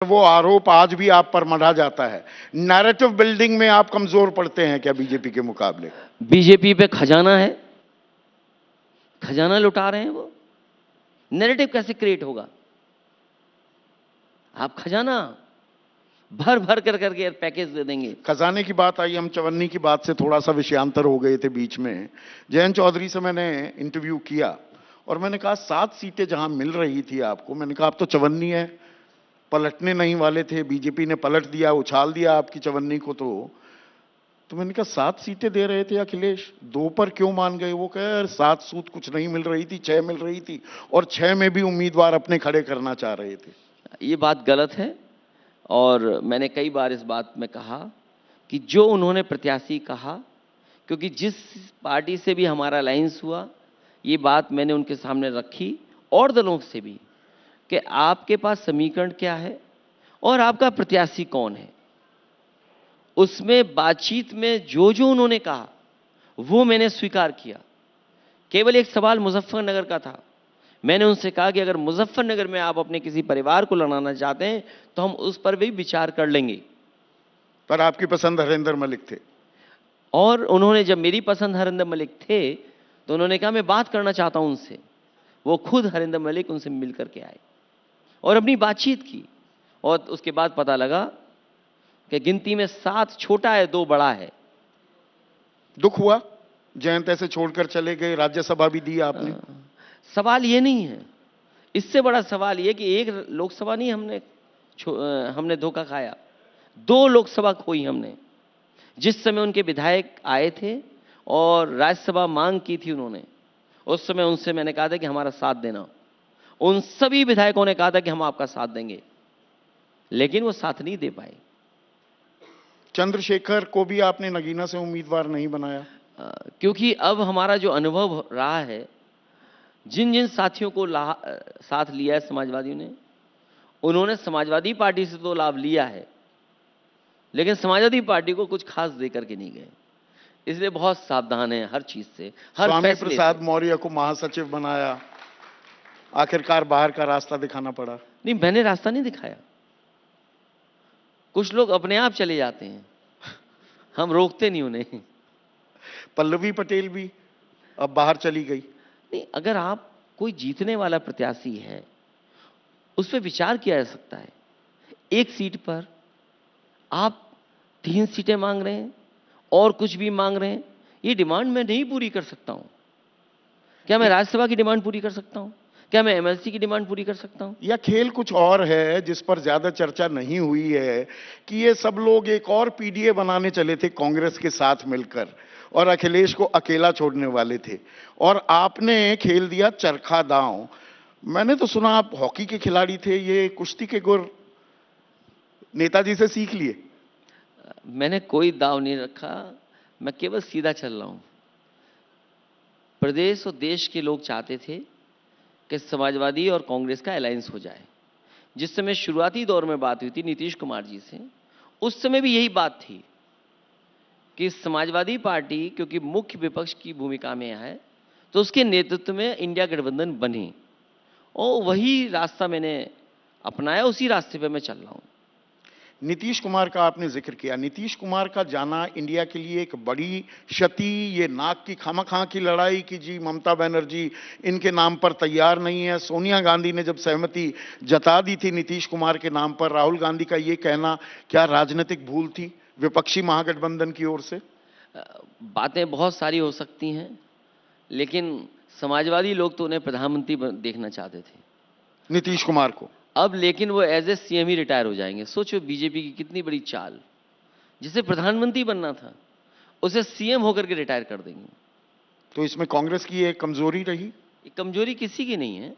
वो आरोप आज भी आप पर मढ़ा जाता है। नैरेटिव बिल्डिंग में आप कमजोर पड़ते हैं क्या बीजेपी के मुकाबले? बीजेपी पे खजाना है, खजाना लुटा रहे हैं वो। नैरेटिव कैसे क्रिएट होगा? आप खजाना भर भर कर करके पैकेज दे देंगे। खजाने की बात आई, हम चवन्नी की बात से थोड़ा सा विषयांतर हो गए थे बीच में। जयंत चौधरी से मैंने इंटरव्यू किया और मैंने कहा 7 सीटें जहां मिल रही थी आपको, मैंने कहा आप तो चवन्नी है, पलटने नहीं वाले थे, बीजेपी ने पलट दिया, उछाल दिया आपकी चवन्नी को। तो मैंने कहा 7 सीटें दे रहे थे अखिलेश, 2 पर क्यों मान गए? वो कहे यार 7 सूत कुछ नहीं मिल रही थी, 6 मिल रही थी और 6 में भी उम्मीदवार अपने खड़े करना चाह रहे थे। ये बात गलत है और मैंने कई बार इस बात में कहा कि जो उन्होंने प्रत्याशी कहा, क्योंकि जिस पार्टी से भी हमारा अलायंस हुआ, ये बात मैंने उनके सामने रखी और दलों से भी, कि आपके पास समीकरण क्या है और आपका प्रत्याशी कौन है। उसमें बातचीत में जो जो उन्होंने कहा वो मैंने स्वीकार किया। केवल एक सवाल मुजफ्फरनगर का था। मैंने उनसे कहा कि अगर मुजफ्फरनगर में आप अपने किसी परिवार को लड़ाना चाहते हैं तो हम उस पर भी विचार कर लेंगे। पर आपकी पसंद हरेंद्र मलिक थे। और उन्होंने, जब मेरी पसंद हरेंद्र मलिक थे, तो उन्होंने कहा मैं बात करना चाहता हूं उनसे। वो खुद हरेंद्र मलिक उनसे मिल करके आए और अपनी बातचीत की और उसके बाद पता लगा कि गिनती में 7 छोटा है, 2 बड़ा है। दुख हुआ जयंत ऐसे छोड़कर चले गए, राज्यसभा भी दी आपने। सवाल ये नहीं है, इससे बड़ा सवाल ये कि एक लोकसभा नहीं हमने धोखा खाया, 2 लोकसभा खोई हमने। जिस समय उनके विधायक आए थे और राज्यसभा मांग की थी उन्होंने, उस समय उनसे मैंने कहा था कि हमारा साथ देना। उन सभी विधायकों ने कहा था कि हम आपका साथ देंगे, लेकिन वो साथ नहीं दे पाए। चंद्रशेखर को भी आपने नगीना से उम्मीदवार नहीं बनाया? क्योंकि अब हमारा जो अनुभव रहा है, जिन जिन साथियों को साथ लिया है समाजवादियों ने, उन्होंने समाजवादी पार्टी से तो लाभ लिया है, लेकिन समाजवादी पार्टी को कुछ खास दे करके नहीं गए। इसलिए बहुत सावधान है हर चीज से, हर स्वामी फैसले प्रसाद से। मौर्य को महासचिव बनाया, आखिरकार बाहर का रास्ता दिखाना पड़ा। नहीं, मैंने रास्ता नहीं दिखाया। कुछ लोग अपने आप चले जाते हैं, हम रोकते नहीं उन्हें। पल्लवी पटेल भी अब बाहर चली गई। नहीं, अगर आप कोई जीतने वाला प्रत्याशी है, उस पर विचार किया जा सकता है। एक सीट पर आप 3 सीटें मांग रहे हैं और कुछ भी मांग रहे हैं, ये डिमांड मैं नहीं पूरी कर सकता हूं। क्या मैं राज्यसभा की डिमांड पूरी कर सकता हूं? क्या मैं एमएलसी की डिमांड पूरी कर सकता हूं? या खेल कुछ और है जिस पर ज्यादा चर्चा नहीं हुई है कि ये सब लोग एक और पीडीए बनाने चले थे कांग्रेस के साथ मिलकर और अखिलेश को अकेला छोड़ने वाले थे और आपने खेल दिया चरखा दांव। मैंने तो सुना आप हॉकी के खिलाड़ी थे, ये कुश्ती के गुर नेताजी से सीख लिए? मैंने कोई दाव नहीं रखा, मैं केवल सीधा चल रहा हूं। प्रदेश और देश के लोग चाहते थे कि समाजवादी और कांग्रेस का अलायंस हो जाए। जिस समय शुरुआती दौर में बात हुई थी नीतीश कुमार जी से, उस समय भी यही बात थी कि समाजवादी पार्टी क्योंकि मुख्य विपक्ष की भूमिका में है, तो उसके नेतृत्व में इंडिया गठबंधन बने और वही रास्ता मैंने अपनाया, उसी रास्ते पे मैं चल रहा हूं। नीतीश कुमार का आपने जिक्र किया, नीतीश कुमार का जाना इंडिया के लिए एक बड़ी क्षति, ये नाक की खामखा की लड़ाई कि जी ममता बनर्जी इनके नाम पर तैयार नहीं है। सोनिया गांधी ने जब सहमति जता दी थी नीतीश कुमार के नाम पर, राहुल गांधी का ये कहना क्या राजनीतिक भूल थी विपक्षी महागठबंधन की ओर से? बातें बहुत सारी हो सकती हैं, लेकिन समाजवादी लोग तो उन्हें प्रधानमंत्री देखना चाहते थे, नीतीश कुमार को। अब लेकिन वो एज ए सीएम ही रिटायर हो जाएंगे। सोचो बीजेपी की कितनी बड़ी चाल, जिसे प्रधानमंत्री बनना था उसे सीएम होकर के रिटायर कर देंगे। तो इसमें कांग्रेस की एक कमजोरी रही? ये कमजोरी किसी की नहीं है,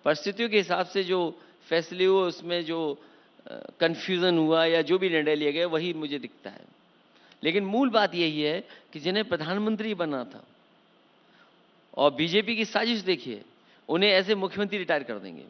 परिस्थितियों के हिसाब से जो फैसले हुए, उसमें जो कंफ्यूजन हुआ या जो भी निर्णय लिए गए, वही मुझे दिखता है। लेकिन मूल बात यही है कि जिन्हें प्रधानमंत्री बनना था, और बीजेपी की साजिश देखिए, उन्हें ऐसे मुख्यमंत्री रिटायर कर देंगे।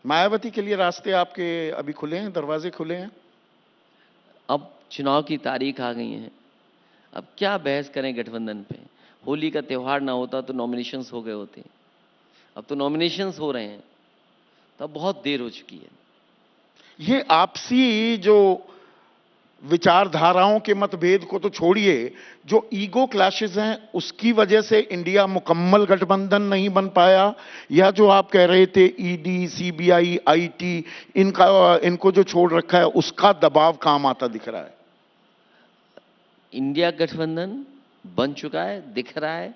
मायावती के लिए रास्ते आपके अभी खुले हैं, दरवाजे खुले हैं? अब चुनाव की तारीख आ गई है, अब क्या बहस करें गठबंधन पे। होली का त्यौहार ना होता तो नॉमिनेशंस हो गए होते, अब तो नॉमिनेशंस हो रहे हैं, तो अब बहुत देर हो चुकी है। ये आपसी जो विचारधाराओं के मतभेद को तो छोड़िए, जो ईगो क्लैशेस हैं उसकी वजह से इंडिया मुकम्मल गठबंधन नहीं बन पाया, या जो आप कह रहे थे ईडी, सीबीआई, आईटी, इनको जो छोड़ रखा है उसका दबाव काम आता दिख रहा है? इंडिया गठबंधन बन चुका है, दिख रहा है,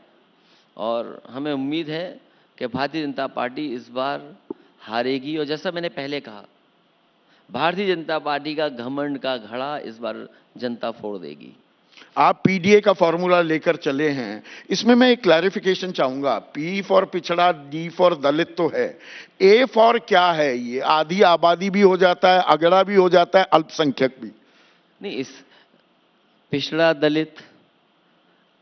और हमें उम्मीद है कि भारतीय जनता पार्टी इस बार हारेगी। और जैसा मैंने पहले कहा, भारतीय जनता पार्टी का घमंड का घड़ा इस बार जनता फोड़ देगी। आप पीडीए का फॉर्मूला लेकर चले हैं, इसमें मैं एक क्लैरिफिकेशन चाहूंगा। पी फॉर पिछड़ा, डी फॉर दलित तो है, ए फॉर क्या है? ये आधी आबादी भी हो जाता है, अगड़ा भी हो जाता है, अल्पसंख्यक भी। नहीं, इस पिछड़ा, दलित,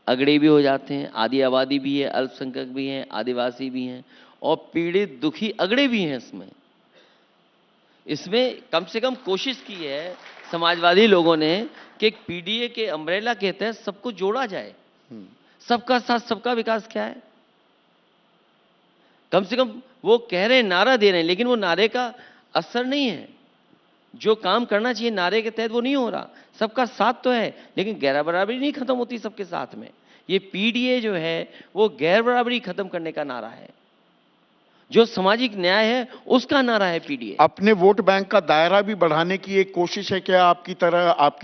अगड़े भी हो जाते हैं, आधी आबादी भी है, अल्पसंख्यक भी हैं, आदिवासी भी हैं, और पीड़ित दुखी अगड़े भी हैं। इसमें कम से कम कोशिश की है समाजवादी लोगों ने कि एक पीडीए के अम्ब्रेला के तहत सबको जोड़ा जाए। सबका साथ सबका विकास क्या है? कम से कम वो कह रहे हैं, नारा दे रहे हैं, लेकिन वो नारे का असर नहीं है। जो काम करना चाहिए नारे के तहत वो नहीं हो रहा। सबका साथ तो है, लेकिन गैर बराबरी नहीं खत्म होती सबके साथ में। ये पीडीए जो है वो गैर बराबरी खत्म करने का नारा है, जो सामाजिक न्याय है उसका नारा है पीडीए। अपने वोट बैंक का दायरा भी बढ़ाने की एक कोशिश है क्या आपकी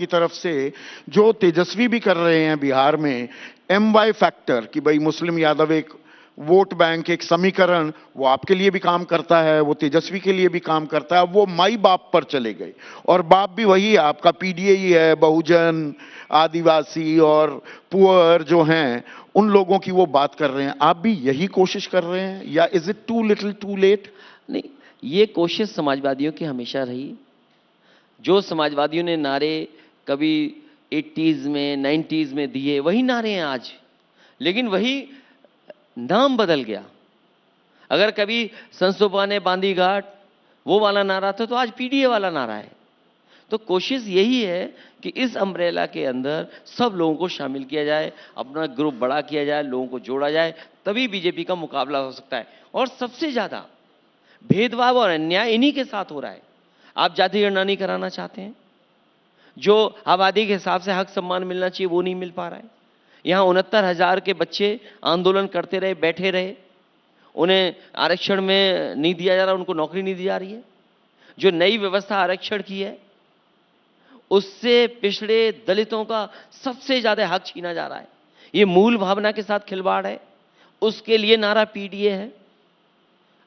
तरफ से? जो तेजस्वी भी कर रहे हैं बिहार में, MY फैक्टर, कि भाई मुस्लिम यादव एक वोट बैंक, एक समीकरण, वो आपके लिए भी काम करता है, वो तेजस्वी के लिए भी काम करता है। वो माई बाप पर चले गए, और बाप भी वही है आपका, पीडीए ही है। बहुजन, आदिवासी और पुअर जो हैं, उन लोगों की वो बात कर रहे हैं। आप भी यही कोशिश कर रहे हैं, या is it too little too late? नहीं, ये कोशिश समाजवादियों की हमेशा रही। जो समाजवादियों ने नारे कभी 80s में, 90s में दिए, वही नारे हैं आज, लेकिन वही नाम बदल गया। अगर कभी संसोपा ने बांधी घाट वो वाला नारा था, तो आज पीडीए वाला नारा है। तो कोशिश यही है कि इस अम्ब्रेला के अंदर सब लोगों को शामिल किया जाए, अपना ग्रुप बड़ा किया जाए, लोगों को जोड़ा जाए, तभी बीजेपी का मुकाबला हो सकता है। और सबसे ज्यादा भेदभाव और अन्याय इन्हीं के साथ हो रहा है। आप जाति गणना नहीं कराना चाहते हैं, जो आबादी के हिसाब से हक सम्मान मिलना चाहिए वो नहीं मिल पा रहा है। यहां 69,000 के बच्चे आंदोलन करते रहे, बैठे रहे, उन्हें आरक्षण में नहीं दिया जा रहा, उनको नौकरी नहीं दी जा रही है। जो नई व्यवस्था आरक्षण की है उससे पिछड़े दलितों का सबसे ज्यादा हक छीना जा रहा है। ये मूल भावना के साथ खिलवाड़ है, उसके लिए नारा पीडीए है।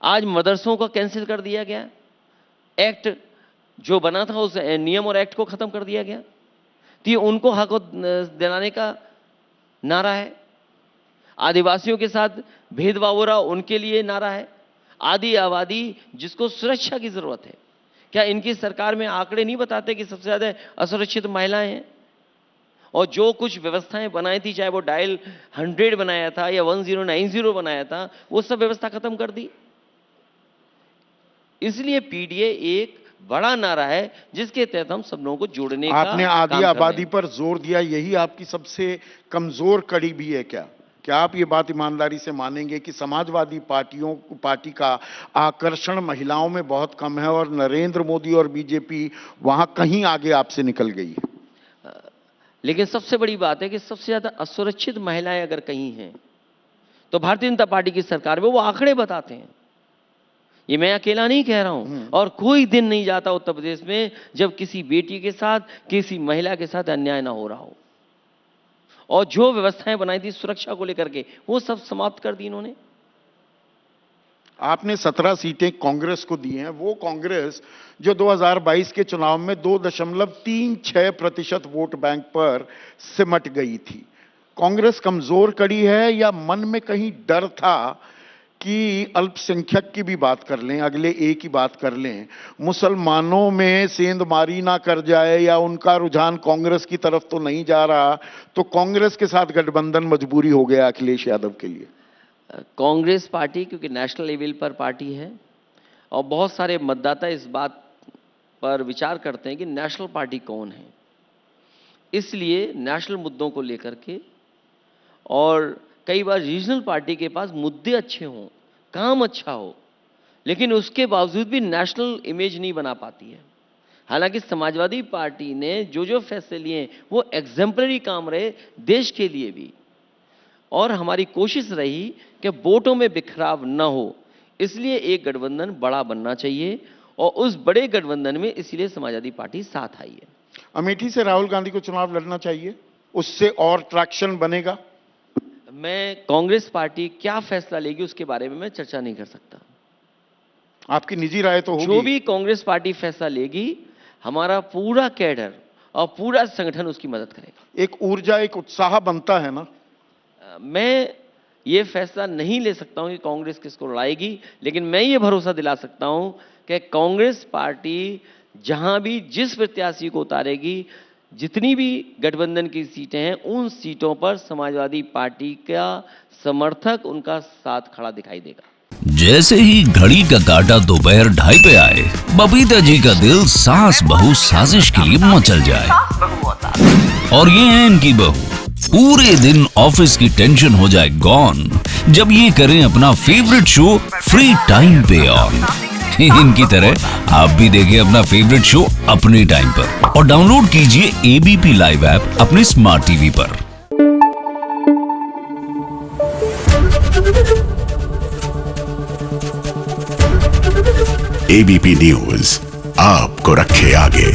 आज मदरसों को कैंसिल कर दिया गया, एक्ट जो बना था उस नियम और एक्ट को खत्म कर दिया गया, तो ये उनको हक दिलाने का नारा है। आदिवासियों के साथ भेदभाव हो रहा, उनके लिए नारा है। आदि आबादी जिसको सुरक्षा की जरूरत है, क्या इनकी सरकार में आंकड़े नहीं बताते कि सबसे ज्यादा असुरक्षित महिलाएं हैं? और जो कुछ व्यवस्थाएं बनाई थी, चाहे वो डायल 100 बनाया था या 1090 बनाया था, वो सब व्यवस्था खत्म कर दी। इसलिए पीडीए एक बड़ा नारा है जिसके तहत हम सब लोगों को जोड़ने का आपने आधी काम कर रहे आबादी हैं। पर जोर दिया, यही आपकी सबसे कमजोर कड़ी भी है क्या? क्या आप ये बात ईमानदारी से मानेंगे कि समाजवादी पार्टी का आकर्षण महिलाओं में बहुत कम है, और नरेंद्र मोदी और बीजेपी वहां कहीं आगे आपसे निकल गई है? लेकिन सबसे बड़ी बात है कि सबसे ज्यादा असुरक्षित महिलाएं अगर कहीं हैं तो भारतीय जनता पार्टी की सरकार में वो आंकड़े बताते हैं। ये मैं अकेला नहीं कह रहा हूं, और कोई दिन नहीं जाता उत्तर प्रदेश में जब किसी बेटी के साथ, किसी महिला के साथ अन्याय ना हो रहा हो। और जो व्यवस्थाएं बनाई थी सुरक्षा को लेकर के, वो सब समाप्त कर दी इन्होंने। आपने 17 सीटें कांग्रेस को दी हैं, वो कांग्रेस जो 2022 के चुनाव में 2.36% वोट बैंक पर सिमट गई थी। कांग्रेस कमजोर कड़ी है, या मन में कहीं डर था कि अल्पसंख्यक की भी बात कर लें, अगले एक की बात कर लें, मुसलमानों में सेंधमारी ना कर जाए, या उनका रुझान कांग्रेस की तरफ तो नहीं जा रहा, तो कांग्रेस के साथ गठबंधन मजबूरी हो गया अखिलेश यादव के लिए? कांग्रेस पार्टी क्योंकि नेशनल लेवल पर पार्टी है, और बहुत सारे मतदाता इस बात पर विचार करते हैं कि नेशनल पार्टी कौन है, इसलिए नेशनल मुद्दों को लेकर के, और कई बार रीजनल पार्टी के पास मुद्दे अच्छे हों, काम अच्छा हो, लेकिन उसके बावजूद भी नेशनल इमेज नहीं बना पाती है। हालांकि समाजवादी पार्टी ने जो जो फैसले लिए वो एग्जेम्पलरी काम रहे देश के लिए भी, और हमारी कोशिश रही कि वोटों में बिखराव न हो, इसलिए एक गठबंधन बड़ा बनना चाहिए और उस बड़े गठबंधन में इसलिए समाजवादी पार्टी साथ आई है। अमेठी से राहुल गांधी को चुनाव लड़ना चाहिए, उससे और ट्रैक्शन बनेगा। मैं कांग्रेस पार्टी क्या फैसला लेगी उसके बारे में मैं चर्चा नहीं कर सकता। आपकी निजी राय तो होगी। जो भी कांग्रेस पार्टी फैसला लेगी, हमारा पूरा कैडर और पूरा संगठन उसकी मदद करेगा। एक ऊर्जा, एक उत्साह बनता है ना। मैं ये फैसला नहीं ले सकता हूं कि कांग्रेस किसको लड़ाएगी, लेकिन मैं ये भरोसा दिला सकता हूं कि कांग्रेस पार्टी जहां भी जिस प्रत्याशी को उतारेगी, जितनी भी गठबंधन की सीटें हैं, उन सीटों पर समाजवादी पार्टी का समर्थक उनका साथ खड़ा दिखाई देगा। जैसे ही घड़ी का काटा दोपहर 2:30 पे आए, बबीता जी का दिल सास बहू साजिश के लिए मचल जाए। और ये है इनकी बहू, पूरे दिन ऑफिस की टेंशन हो जाए गॉन जब ये करें अपना फेवरेट शो फ्री टाइम पे ऑन। इनकी तरह आप भी देखें अपना फेवरेट शो अपने टाइम पर और डाउनलोड कीजिए एबीपी लाइव ऐप अपने स्मार्ट टीवी पर। एबीपी न्यूज आपको रखे आगे।